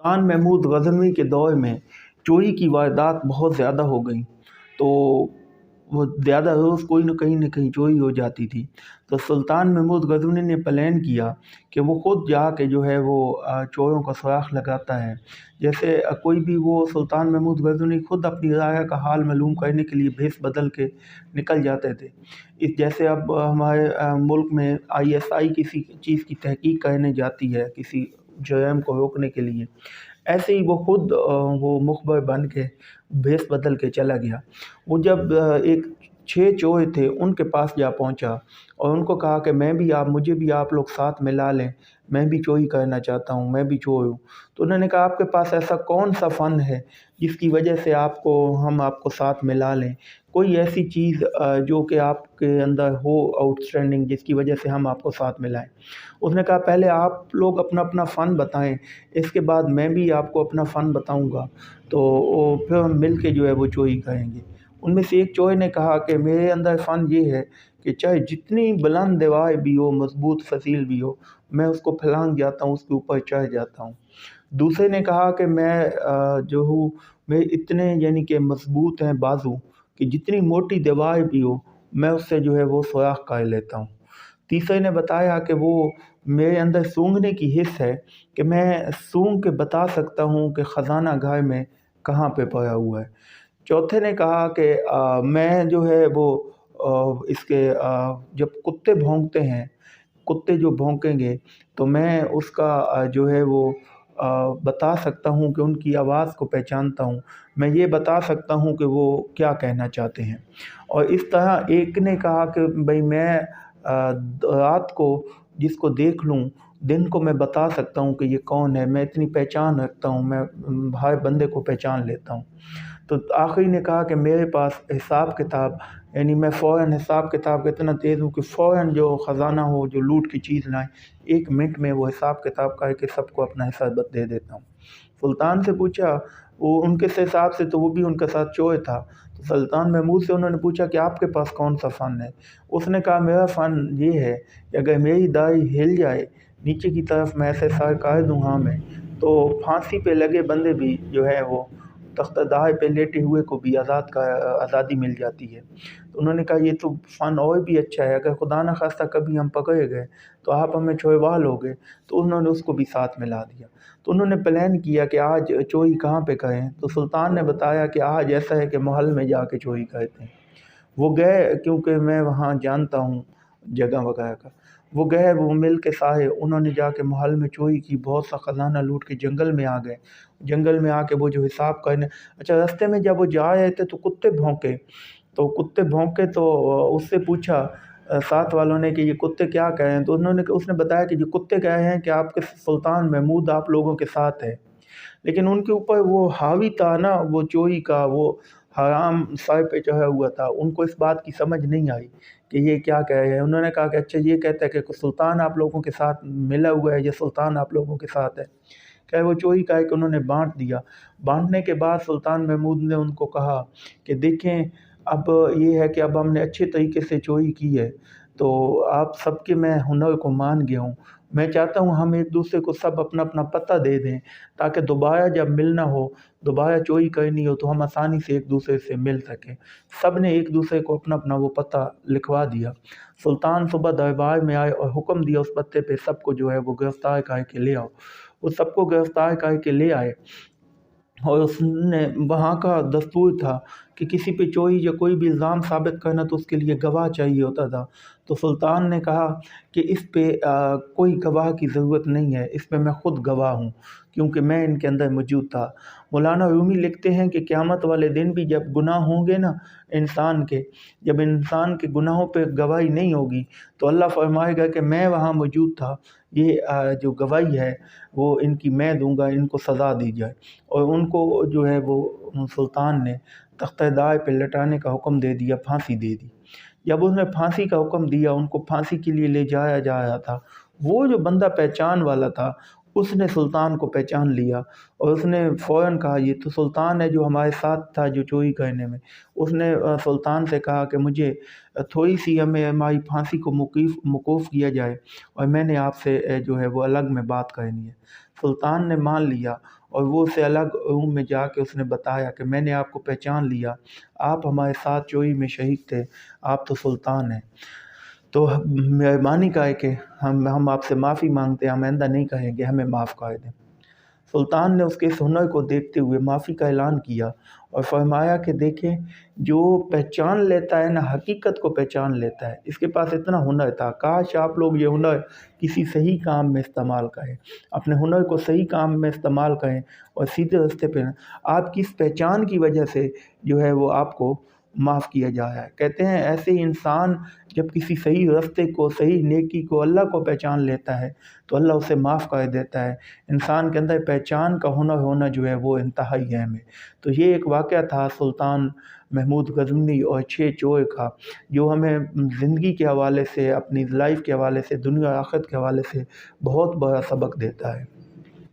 सुल्तान महमूद गजनवी के दौर में चोरी की वारदात बहुत ज़्यादा हो गई। तो वो ज़्यादा रोज़ कोई न कहीं चोरी हो जाती थी। तो सुल्तान महमूद गजनवी ने प्लान किया कि वो ख़ुद जाके जो है वो चोरों का सुराग लगाता है। जैसे कोई भी वो सुल्तान महमूद गजनवी खुद अपनी राय का हाल मालूम करने के लिए भेस बदल के निकल जाते थे। इस जैसे अब हमारे मुल्क में ISI किसी चीज़ की तहकीक करने जाती है किसी जुर्म को रोकने के लिए, ऐसे ही वो खुद वो मुखबर बन के भेस बदल के चला गया। वो जब एक 6 चोर थे उनके पास जा पहुंचा और उनको कहा कि मुझे भी आप लोग साथ मिला लें, मैं भी चोरी करना चाहता हूं, मैं भी चोर हूं। तो उन्होंने कहा आपके पास ऐसा कौन सा फ़न है जिसकी वजह से हम आपको साथ मिला लें, कोई ऐसी चीज़ जो कि आपके अंदर हो आउटस्टैंडिंग जिसकी वजह से हम आपको साथ मिलाएं। उसने कहा पहले आप लोग अपना अपना फ़न बताएं, इसके बाद मैं भी आपको अपना फ़न बताऊंगा, तो फिर हम मिल के जो है वो चोरी करेंगे। उनमें से एक चोर ने कहा कि मेरे अंदर फ़न ये है कि चाहे जितनी बुलंद दीवार भी हो, मजबूत फसील भी हो, मैं उसको फलांग जाता हूँ, उसके ऊपर चढ़ जाता हूँ। दूसरे ने कहा कि जो हूँ मैं इतने यानी कि मजबूत हैं बाजू कि जितनी मोटी दीवार भी हो मैं उससे जो है वो सुराख कर लेता हूँ। तीसरे ने बताया कि वो मेरे अंदर सूंघने की हिस्स है कि मैं सूंघ के बता सकता हूँ कि ख़जाना घर में कहाँ पे पड़ा हुआ है। चौथे ने कहा कि मैं जो है वो जब कुत्ते भौंकते हैं, कुत्ते जो भौंकेंगे तो मैं उसका जो है वो बता सकता हूँ कि उनकी आवाज़ को पहचानता हूँ। मैं ये बता सकता हूँ कि वो क्या कहना चाहते हैं। और इस तरह एक ने कहा कि भाई मैं रात को जिसको देख लूँ, दिन को मैं बता सकता हूँ कि ये कौन है, मैं इतनी पहचान रखता हूँ, मैं हर बंदे को पहचान लेता हूँ। तो आखिरी ने कहा कि मेरे पास हिसाब किताब यानी मैं फ़ौरन हिसाब किताब का इतना तेज़ हूँ कि फ़ौरन जो ख़जाना हो, जो लूट की चीज़ लाएँ, 1 मिनट में वो हिसाब किताब करके सबको अपना हिस्सा दे देता हूँ। सुल्तान से पूछा, वो उनके से हिसाब से तो वो भी उनके साथ चोर था। तो सुल्तान महमूद से उन्होंने पूछा कि आपके पास कौन सा फ़न है? उसने कहा मेरा फ़न ये है कि अगर मेरी दाढ़ी हिल जाए नीचे की तरफ मैं ऐसे सर कर दूँ हाँ में, तो फांसी पे लगे बंदे भी जो है वो तख्तादार पे लेटे हुए को भी आज़ादी मिल जाती है। तो उन्होंने कहा ये तो फ़न और भी अच्छा है, अगर खुदा न खास्ता कभी हम पकड़े गए तो आप हमें छुड़वा लोगे। तो उन्होंने उसको भी साथ मिला दिया। तो उन्होंने प्लान किया कि आज चोरी कहाँ पे करें। तो सुल्तान ने बताया कि आज ऐसा है कि महल में जाके चोरी करते हैं। वो गए, क्योंकि मैं वहाँ जानता हूँ जगह वगैरह का। वो गए, वो मिल के सारे उन्होंने जाके महल में चोरी की, बहुत सा ख़जाना लूट के जंगल में आ गए। जंगल में आके वो जो हिसाब करने, अच्छा रास्ते में जब वो जा रहे थे तो कुत्ते भौंके। तो उससे पूछा साथ वालों ने कि ये कुत्ते क्या कह रहे हैं? तो उसने बताया कि ये कुत्ते कह रहे हैं कि आपके सुल्तान महमूद आप लोगों के साथ है। लेकिन उनके ऊपर वो हावी था ना, वो चोरी का वो हराम सर पे चढ़ा हुआ था। उनको इस बात की समझ नहीं आई कि ये क्या कह रहे हैं। उन्होंने कहा कि अच्छा ये कहता है कि सुल्तान आप लोगों के साथ मिला हुआ है, ये सुल्तान आप लोगों के साथ है। क्या वो चोरी का है कि उन्होंने बांट दिया। बांटने के बाद सुल्तान महमूद ने उनको कहा कि देखें, अब ये है कि अब हमने अच्छे तरीके से चोरी की है, तो आप सबके मैं हुनर को मान गया हूँ। मैं चाहता हूँ हम एक दूसरे को सब अपना अपना पता दे दें, ताकि दोबारा जब मिलना हो, दोबारा चोरी करनी हो तो हम आसानी से एक दूसरे से मिल सकें। सब ने एक दूसरे को अपना अपना वो पता लिखवा दिया। सुल्तान सुबह दरबार में आए और हुक्म दिया उस पते पे सबको जो है वो गिरफ्तार करके ले आओ। वो सबको गिरफ्तार करके ले आए। और उसने वहाँ का दस्तूर था कि किसी पे चोरी या कोई भी इल्ज़ाम साबित करना तो उसके लिए गवाह चाहिए होता था। तो सुल्तान ने कहा कि इस पे कोई गवाह की ज़रूरत नहीं है, इस पे मैं ख़ुद गवाह हूँ, क्योंकि मैं इनके अंदर मौजूद था। मौलाना रूमी लिखते हैं कि क़यामत वाले दिन भी जब गुनाह होंगे ना जब इंसान के गुनाहों पे गवाही नहीं होगी, तो अल्लाह फरमाएगा कि मैं वहाँ मौजूद था, ये जो गवाही है वो इनकी मैं दूँगा, इनको सज़ा दी जाए। और उनको जो है वो सुल्तान ने तख्तादार पे लटाने का हुक्म दे दिया, फांसी दे दी। जब उसने फांसी का हुक्म दिया, उनको फांसी के लिए ले जाया जा रहा था, वो जो बंदा पहचान वाला था उसने सुल्तान को पहचान लिया और उसने फ़ौरन कहा ये तो सुल्तान है जो हमारे साथ था जो चोरी करने में। उसने सुल्तान से कहा कि मुझे थोड़ी सी हमें हमारी फांसी को मौकूफ़ किया जाए और मैंने आपसे जो है वो अलग में बात करनी है। सुल्तान ने मान लिया اور وہ اسے الگ روم میں جا کے اس نے بتایا کہ میں نے آپ کو پہچان لیا، آپ ہمارے ساتھ چوری میں شہید تھے، آپ تو سلطان ہیں، تو مہربانی کا ہے کہ ہم آپ سے معافی مانگتے ہیں، ہم آئندہ نہیں کہیں گے، ہمیں معاف کر دیں۔ سلطان نے اس کے اس ہنر کو دیکھتے ہوئے معافی کا اعلان کیا اور فرمایا کہ دیکھیں، جو پہچان لیتا ہے نا، حقیقت کو پہچان لیتا ہے، اس کے پاس اتنا ہنر تھا، کاش آپ لوگ یہ ہنر کسی صحیح کام میں استعمال کریں، اپنے ہنر کو صحیح کام میں استعمال کریں اور سیدھے راستے پہ آپ کی اس پہچان کی وجہ سے جو ہے وہ آپ کو معاف کیا جا رہا ہے۔ کہتے ہیں ایسے ہی انسان جب کسی صحیح راستے کو، صحیح نیکی کو، اللہ کو پہچان لیتا ہے تو اللہ اسے معاف کر دیتا ہے۔ انسان کے اندر پہچان کا ہنر ہونا جو ہے وہ انتہائی اہم ہے۔ تو یہ ایک واقعہ تھا سلطان محمود غزنوی اور 6 چور کا، جو ہمیں زندگی کے حوالے سے، اپنی لائف کے حوالے سے، دنیا و آخرت کے حوالے سے بہت بڑا سبق دیتا ہے۔